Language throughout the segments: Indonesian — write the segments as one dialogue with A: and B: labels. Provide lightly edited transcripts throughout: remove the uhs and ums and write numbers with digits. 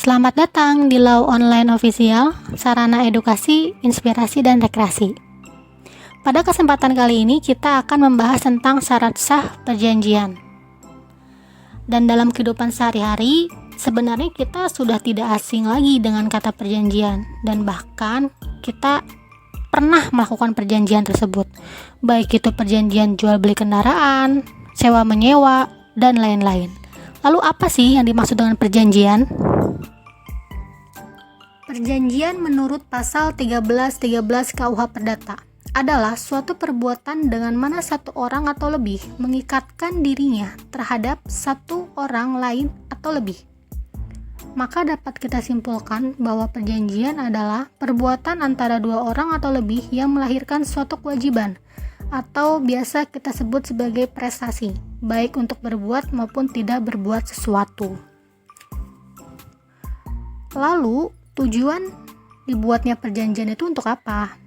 A: Selamat datang di Law Online Official, sarana edukasi, inspirasi, dan rekreasi. Pada kesempatan kali ini kita akan membahas tentang syarat sah perjanjian. Dan dalam kehidupan sehari-hari, sebenarnya kita sudah tidak asing lagi dengan kata perjanjian, dan bahkan kita pernah melakukan perjanjian tersebut, baik itu perjanjian jual beli kendaraan, sewa menyewa, dan lain-lain. Lalu apa sih yang dimaksud dengan perjanjian? Perjanjian menurut pasal 1313 KUH Perdata adalah suatu perbuatan dengan mana satu orang atau lebih mengikatkan dirinya terhadap satu orang lain atau lebih. Maka dapat kita simpulkan bahwa perjanjian adalah perbuatan antara dua orang atau lebih yang melahirkan suatu kewajiban atau biasa kita sebut sebagai prestasi, baik untuk berbuat maupun tidak berbuat sesuatu. Lalu, tujuan dibuatnya perjanjian itu untuk apa?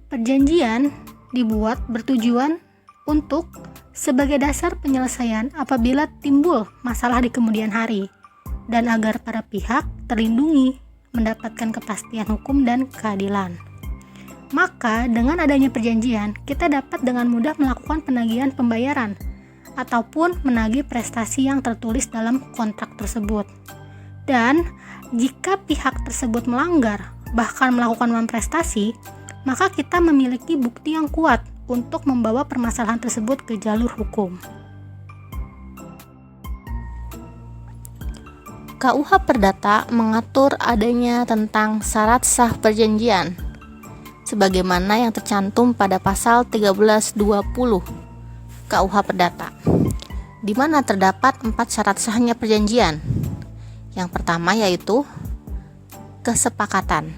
A: Perjanjian dibuat bertujuan untuk sebagai dasar penyelesaian apabila timbul masalah di kemudian hari, dan agar para pihak terlindungi, mendapatkan kepastian hukum dan keadilan. Maka dengan adanya perjanjian, kita dapat dengan mudah melakukan penagihan pembayaran ataupun menagih prestasi yang tertulis dalam kontrak tersebut. Dan jika pihak tersebut melanggar, bahkan melakukan manprestasi, maka kita memiliki bukti yang kuat untuk membawa permasalahan tersebut ke jalur hukum. KUH Perdata mengatur adanya tentang syarat sah perjanjian, sebagaimana yang tercantum pada pasal 1320 KUH Perdata, di mana terdapat 4 syarat sahnya perjanjian. Yang pertama yaitu kesepakatan,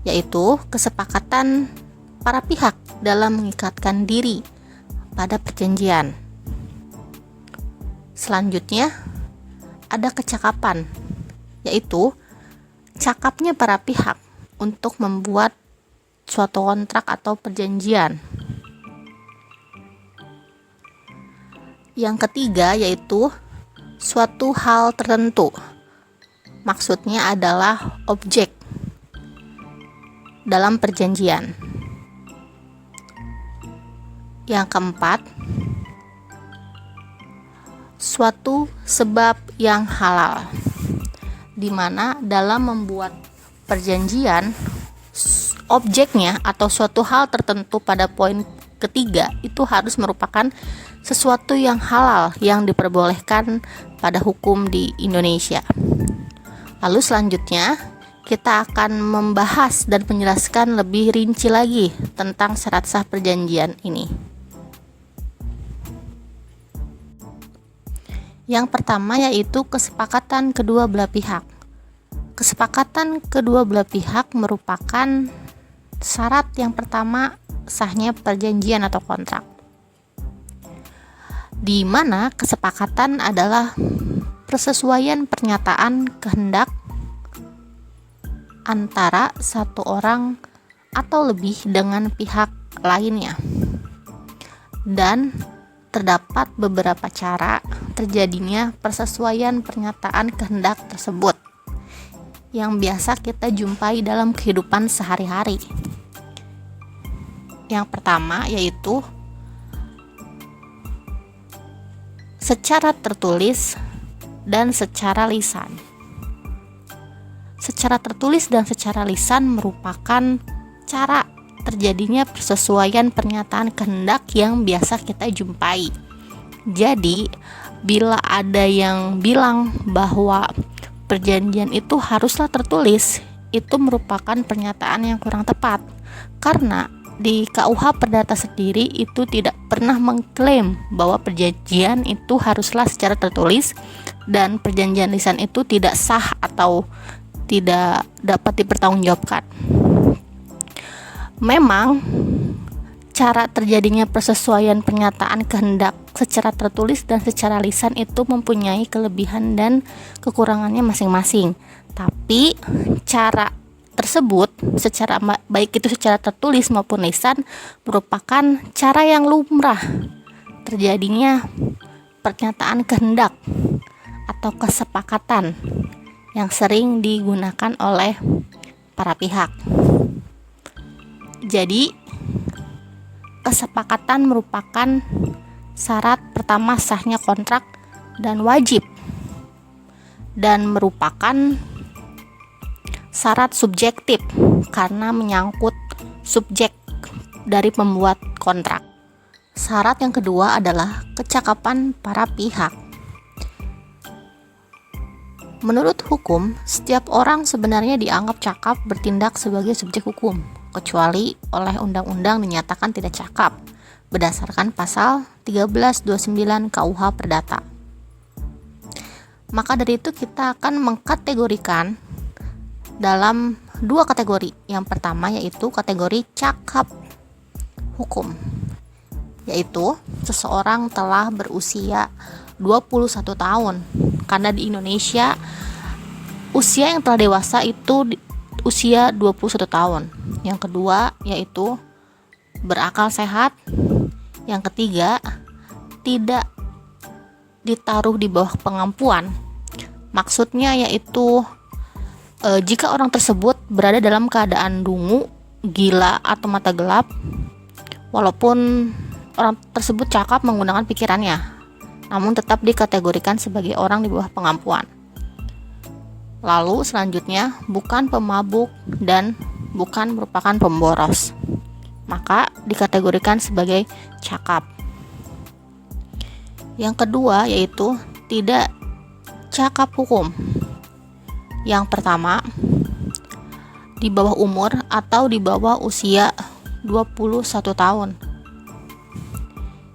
A: yaitu kesepakatan para pihak dalam mengikatkan diri pada perjanjian. Selanjutnya ada kecakapan, yaitu cakapnya para pihak untuk membuat suatu kontrak atau perjanjian. Yang ketiga yaitu suatu hal tertentu, maksudnya adalah objek dalam perjanjian. Yang keempat, suatu sebab yang halal, di mana dalam membuat perjanjian, objeknya atau suatu hal tertentu pada poin ketiga itu harus merupakan sesuatu yang halal yang diperbolehkan pada hukum di Indonesia. Lalu selanjutnya kita akan membahas dan menjelaskan lebih rinci lagi tentang syarat sah perjanjian ini. Yang pertama yaitu kesepakatan kedua belah pihak. Kesepakatan kedua belah pihak merupakan syarat yang pertama sahnya perjanjian atau kontrak, di mana kesepakatan adalah persesuaian pernyataan kehendak antara satu orang atau lebih dengan pihak lainnya, dan terdapat beberapa cara terjadinya persesuaian pernyataan kehendak tersebut yang biasa kita jumpai dalam kehidupan sehari-hari. Yang pertama yaitu secara tertulis dan secara lisan. Secara tertulis dan secara lisan merupakan cara terjadinya persesuaian pernyataan kehendak yang biasa kita jumpai. Jadi, bila ada yang bilang bahwa perjanjian itu haruslah tertulis, itu merupakan pernyataan yang kurang tepat, karena di KUH Perdata sendiri itu tidak pernah mengklaim bahwa perjanjian itu haruslah secara tertulis dan perjanjian lisan itu tidak sah atau tidak dapat dipertanggungjawabkan. Memang cara terjadinya persesuaian pernyataan kehendak secara tertulis dan secara lisan itu mempunyai kelebihan dan kekurangannya masing-masing. Tapi cara tersebut secara baik itu secara tertulis maupun lisan merupakan cara yang lumrah terjadinya pernyataan kehendak
B: atau kesepakatan yang sering digunakan oleh para pihak. Jadi, kesepakatan merupakan syarat pertama sahnya kontrak dan wajib, dan merupakan syarat subjektif karena menyangkut subjek dari pembuat kontrak. Syarat yang kedua adalah kecakapan para pihak. Menurut hukum, setiap orang sebenarnya dianggap cakap bertindak sebagai subjek hukum, kecuali oleh undang-undang dinyatakan tidak cakap berdasarkan pasal 1329 KUH Perdata. Maka dari itu kita akan mengkategorikan dalam dua kategori. Yang pertama yaitu kategori cakap hukum, yaitu seseorang telah berusia 21 tahun, karena di Indonesia usia yang telah dewasa itu usia 21 tahun. Yang kedua yaitu berakal sehat. Yang ketiga, tidak ditaruh di bawah pengampuan. Maksudnya yaitu jika orang tersebut berada dalam keadaan dungu, gila, atau mata gelap, walaupun orang tersebut cakap menggunakan pikirannya, namun tetap dikategorikan sebagai orang di bawah pengampuan. Lalu selanjutnya, bukan pemabuk dan bukan merupakan pemboros, maka dikategorikan sebagai cakap. Yang kedua yaitu tidak cakap hukum. Yang pertama, di bawah umur atau di bawah usia 21 tahun.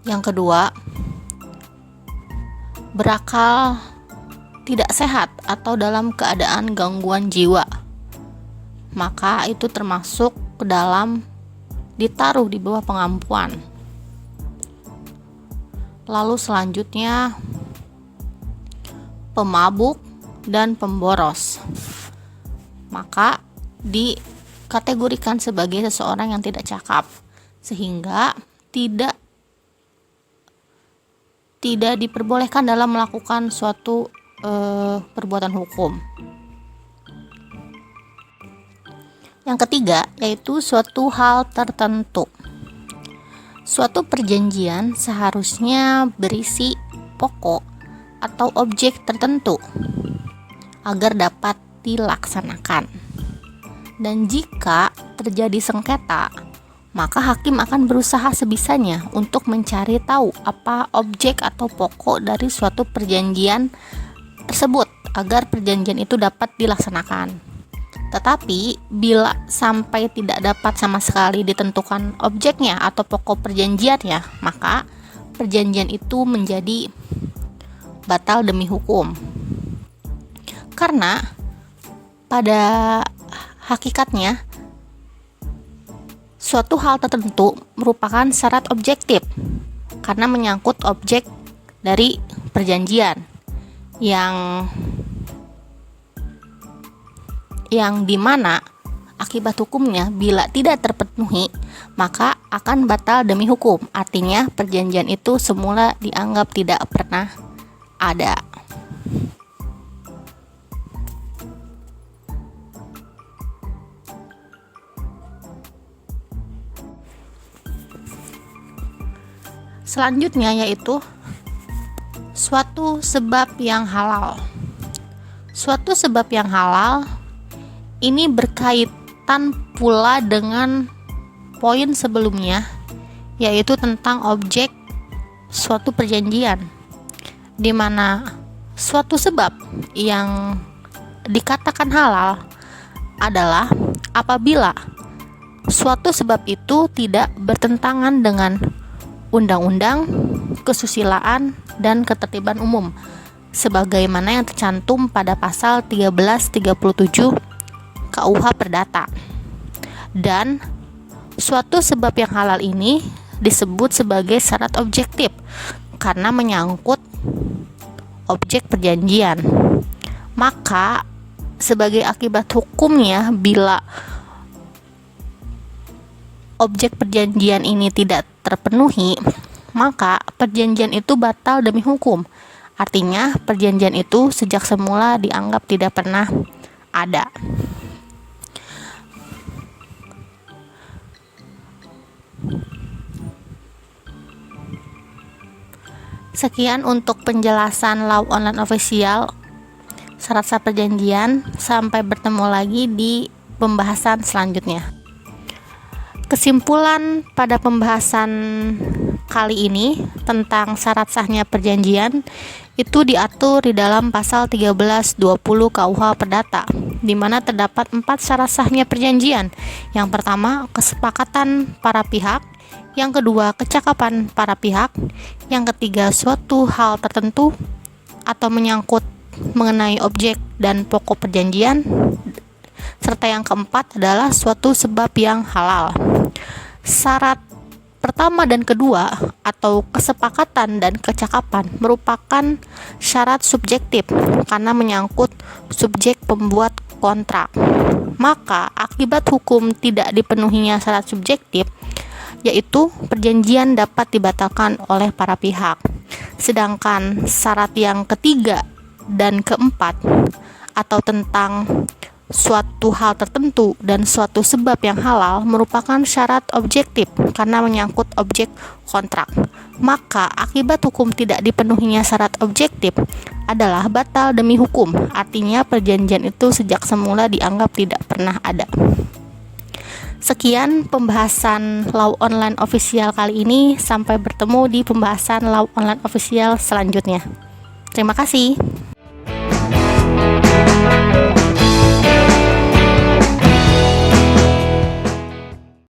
B: Yang kedua, berakal tidak sehat atau dalam keadaan gangguan jiwa, maka itu termasuk ke dalam ditaruh di bawah pengampuan. Lalu selanjutnya, pemabuk dan pemboros, maka dikategorikan sebagai seseorang yang tidak cakap, sehingga tidak diperbolehkan dalam melakukan suatu perbuatan hukum. Yang ketiga yaitu suatu hal tertentu. Suatu perjanjian seharusnya berisi pokok atau objek tertentu agar dapat dilaksanakan. Dan jika terjadi sengketa, maka hakim akan berusaha sebisanya untuk mencari tahu apa objek atau pokok dari suatu perjanjian tersebut agar perjanjian itu dapat dilaksanakan. Tetapi bila sampai tidak dapat sama sekali ditentukan objeknya atau pokok perjanjiannya, maka perjanjian itu menjadi batal demi hukum. Karena pada hakikatnya suatu hal tertentu merupakan syarat objektif karena menyangkut objek dari perjanjian yang dimana akibat hukumnya bila tidak terpenuhi maka akan batal demi hukum. Artinya perjanjian itu semula dianggap tidak pernah ada. Selanjutnya yaitu suatu sebab yang halal. Suatu sebab yang halal ini berkaitan pula dengan poin sebelumnya, yaitu tentang objek suatu perjanjian, di mana suatu sebab yang dikatakan halal adalah apabila suatu sebab itu tidak bertentangan dengan undang-undang, kesusilaan, dan ketertiban umum sebagaimana yang tercantum pada pasal 1337 KUH Perdata. Dan suatu sebab yang halal ini disebut sebagai syarat objektif karena menyangkut objek perjanjian. Maka sebagai akibat hukumnya bila objek perjanjian ini tidak terpenuhi, maka perjanjian itu batal demi hukum. Artinya, perjanjian itu sejak semula dianggap tidak pernah ada. Sekian untuk penjelasan Law Online Official, syarat-syarat perjanjian. Sampai bertemu lagi di pembahasan selanjutnya. Kesimpulan pada pembahasan kali ini tentang syarat sahnya perjanjian itu diatur di dalam pasal 1320 KUH Perdata, di mana terdapat 4 syarat sahnya perjanjian. Yang pertama, kesepakatan para pihak. Yang kedua, kecakapan para pihak. Yang ketiga, suatu hal tertentu atau menyangkut mengenai objek dan pokok perjanjian. Serta yang keempat adalah suatu sebab yang halal. Syarat pertama dan kedua atau kesepakatan dan kecakapan merupakan syarat subjektif karena menyangkut subjek pembuat kontrak. Maka akibat hukum tidak dipenuhinya syarat subjektif, yaitu perjanjian dapat dibatalkan oleh para pihak. Sedangkan syarat yang ketiga dan keempat atau tentang suatu hal tertentu dan suatu sebab yang halal merupakan syarat objektif karena menyangkut objek kontrak. Maka akibat hukum tidak dipenuhinya syarat objektif adalah batal demi hukum. Artinya perjanjian itu sejak semula dianggap tidak pernah ada. Sekian pembahasan Law Online Official kali ini. Sampai bertemu di pembahasan Law Online Official selanjutnya. Terima kasih.